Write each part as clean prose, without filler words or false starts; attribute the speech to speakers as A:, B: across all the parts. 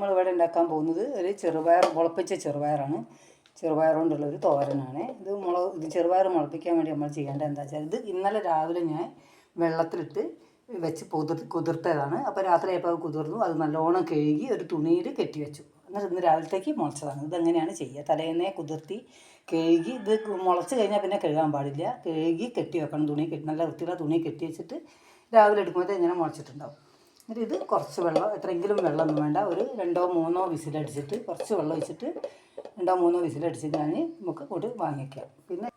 A: നമ്മളിവിടെ ഉണ്ടാക്കാൻ പോകുന്നത് ഒരു ചെറുപയർ മുളപ്പിച്ച ചെറുപയറാണ്. ചെറുപയർ കൊണ്ടുള്ളൊരു തോരനാണ് ഇത്. ചെറുപയർ മുളപ്പിക്കാൻ വേണ്ടി നമ്മൾ ചെയ്യേണ്ടത് എന്താ വെച്ചാൽ, ഇത് ഇന്നലെ രാവിലെ ഞാൻ വെള്ളത്തിലിട്ട് വെച്ച് കുതിർത്തതാണ്. അപ്പോൾ രാത്രിയായപ്പോൾ കുതിർന്നു. അത് നല്ലോണം കഴുകി ഒരു തുണിയിൽ കെട്ടി വെച്ചു. എന്നിട്ട് ഇന്ന് രാവിലത്തേക്ക് മുളച്ചതാണ്. ഇതെങ്ങനെയാണ് ചെയ്യുക? തലേന്നേ കുതിർത്തി കഴുകി, ഇത് മുളച്ച് കഴിഞ്ഞാൽ പിന്നെ കഴുകാൻ പാടില്ല. കഴുകി കെട്ടി വെക്കണം. നല്ല വൃത്തിയുള്ള തുണി കെട്ടി വെച്ചിട്ട് രാവിലെ എടുക്കുമ്പോൾ ഇങ്ങനെ മുളച്ചിട്ടുണ്ടാവും. എന്നിട്ട് ഇത് കുറച്ച് വെള്ളം, എത്രയെങ്കിലും വെള്ളമൊന്നും വേണ്ട, ഒരു 2-3 വിസിലടിച്ചിട്ട് കുറച്ച് വെള്ളം ഒഴിച്ചിട്ട് 2-3 വിസിലടിച്ചിട്ട് നമുക്ക് കൂടി വാങ്ങിക്കാം. പിന്നെ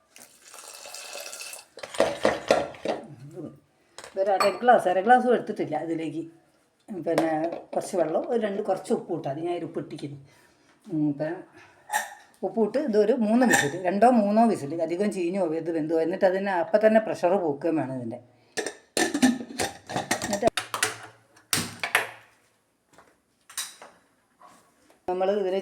A: ഒരു അര ഗ്ലാസ്സും എടുത്തിട്ടില്ല ഇതിലേക്ക്. പിന്നെ കുറച്ച് വെള്ളം, കുറച്ച് ഉപ്പ് ഇട്ടാൽ മതി. ഞാൻ ഉപ്പ് ഇട്ടിക്കുന്നു. പിന്നെ ഉപ്പിട്ട് ഇതൊരു 3 വിസിൽ, 2-3 വിസിൽ, അധികം ചീഞ്ഞു പോകരുത്, വെന്തു. എന്നിട്ട് അതിന് അപ്പം തന്നെ പ്രഷർ പോക്കുകയും വേണം ഇതിൻ്റെ. എന്നിട്ട് നമ്മൾ ഇതിൽ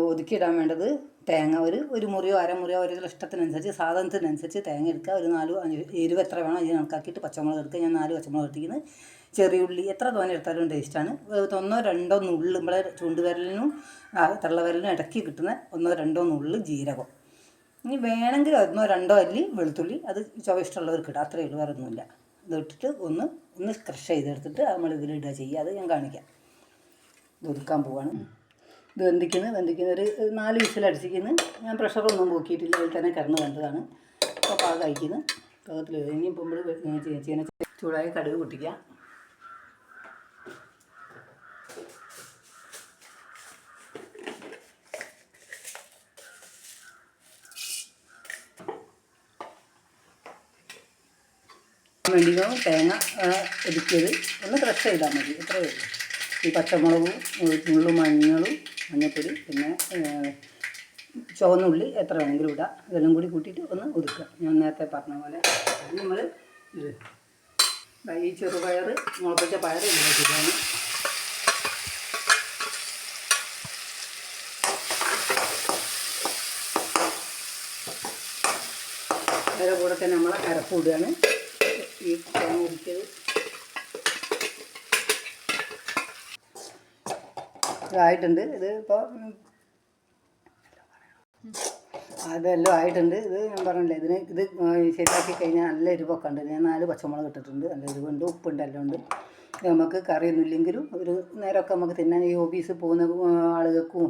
A: ഒതുക്കിയിടാൻ വേണ്ടത് തേങ്ങ, ഒരു മുറിയോ അരമുറിയോ ഓരോ ഇഷ്ടത്തിനനുസരിച്ച് സാധനത്തിനനുസരിച്ച് തേങ്ങ എടുക്കുക. ഒരു 4-5 എരിവ് എത്ര വേണം അതിന് കണക്കാക്കിയിട്ട് പച്ചമുളക് എടുക്കുക. ഞാൻ 4 പച്ചമുളക് എടുത്തിരിക്കുന്നത്. ചെറിയുള്ളി എത്ര തോനെ എടുത്താലും ടേസ്റ്റാണ്. 1-2 നുള്ള് നമ്മളെ ചൂണ്ടുവിരലിനും തള്ളവിരലിനും ഇടയ്ക്ക് കിട്ടുന്ന 1-2 നുള്ള് ജീരകം. ഇനി വേണമെങ്കിൽ 1-2 അല്ലി വെളുത്തുള്ളി, അത് ചുവ ഇഷ്ടമുള്ളവർക്ക് ഇടാം. അത്രയേ ഉള്ളൂ, വേറെ ഒന്നുമില്ല. ഇതിട്ടിട്ട് ഒന്ന് ക്രഷ് ചെയ്തെടുത്തിട്ട് നമ്മൾ ഇതിലിടുക ചെയ്യുക. അത് ഞാൻ കാണിക്കാം. ഇത് ഒതുക്കാൻ പോവാണ്. ഇത് വെന്തിക്കുന്ന ഒരു 4 വിസിലടിച്ചിരിക്കുന്നു. ഞാൻ പ്രഷറൊന്നും നോക്കിയിട്ടില്ല, അതിൽ തന്നെ കിടന്ന് വേണ്ടതാണ്. അപ്പോൾ പാകം കഴിക്കുന്നു. പാകത്തിൽ ഇനിയിപ്പോൾ നമ്മൾ ചീന ചൂടായ കടുക് പൊട്ടിക്കുക. വേണ്ടിയും തേങ്ങ ഒതുക്കിയത് ഒന്ന് ക്രഷ് ചെയ്താൽ മതി, എത്രയേ ഉള്ളൂ. ഈ പച്ചമുളകും മഞ്ഞൾപ്പൊടി, പിന്നെ ചുവന്നുള്ളി എത്ര വേണമെങ്കിലും ഇടാം. ഇതെല്ലാം കൂടി കൂട്ടിയിട്ട് ഒന്ന് ഒതുക്കുക. ഞാൻ നേരത്തെ പറഞ്ഞ പോലെ നമ്മൾ ഈ ചെറുപയർ മുളപ്പിച്ച പയർ ഇതിലേക്കിട്ടാണ്. അതിൻ്റെ കൂടെ തന്നെ നമ്മൾ അരപ്പ് ഇടുകയാണ്. ഈ തേങ്ങ ഒതുക്കിയത് ഇതായിട്ടുണ്ട്. ഇത് ഇപ്പോൾ അതെല്ലാം ആയിട്ടുണ്ട്. ഇത് ഞാൻ പറഞ്ഞില്ലേ, ഇത് ശരിയാക്കി കഴിഞ്ഞാൽ നല്ല എരിവൊക്കെ ഉണ്ട്. ഞാൻ 4 പച്ചമുളക് ഇട്ടിട്ടുണ്ട്. നല്ല എരിവുണ്ട്, ഉപ്പുണ്ട്, എല്ലാം ഉണ്ട്. നമുക്ക് കറിയൊന്നും ഇല്ലെങ്കിലും ഒരു നേരമൊക്കെ നമുക്ക് തിന്നാൻ, ഈ ഓഫീസിൽ പോകുന്ന ആളുകൾക്കും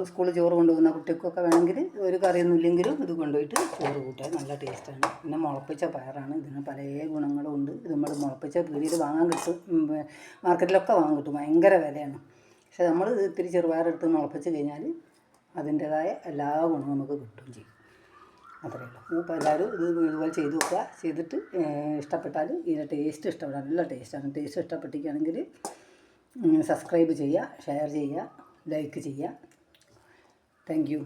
A: സ്കൂളിൽ ചോറ് കൊണ്ടുപോകുന്ന കുട്ടികൾക്കൊക്കെ വേണമെങ്കിൽ ഒരു കറിയൊന്നും ഇല്ലെങ്കിലും ഇത് കൊണ്ടുപോയിട്ട് ചോറ് കൂട്ടാൻ നല്ല ടേസ്റ്റാണ്. പിന്നെ മുളപ്പിച്ച പയറാണ്. ഇതിന് പല ഗുണങ്ങളും ഉണ്ട്. ഇത് നമ്മൾ മുളപ്പിച്ച പീടിയിൽ വാങ്ങാൻ കിട്ടും, മാർക്കറ്റിലൊക്കെ വാങ്ങാൻ കിട്ടും. ഭയങ്കര വിലയാണ്. പക്ഷെ നമ്മൾ ഇത്തിരി ചെറുപയറെടുത്ത് മുളപ്പിച്ച് കഴിഞ്ഞാൽ അതിൻ്റേതായ എല്ലാ ഗുണവും നമുക്ക് കിട്ടുകയും ചെയ്യും. അത്രയേ ഉള്ളൂ. അപ്പോൾ എല്ലാവരും ഇത് ഇതുപോലെ ചെയ്ത് നോക്കുക. ചെയ്തിട്ട് ഇഷ്ടപ്പെട്ടാൽ ഇതിൻ്റെ ടേസ്റ്റ് ഇഷ്ടപ്പെടാം. നല്ല ടേസ്റ്റാണ്. ടേസ്റ്റ് ഇഷ്ടപ്പെട്ടിരിക്കുകയാണെങ്കിൽ സബ്സ്ക്രൈബ് ചെയ്യുക, ഷെയർ ചെയ്യുക, ലൈക്ക് ചെയ്യുക. Thank you.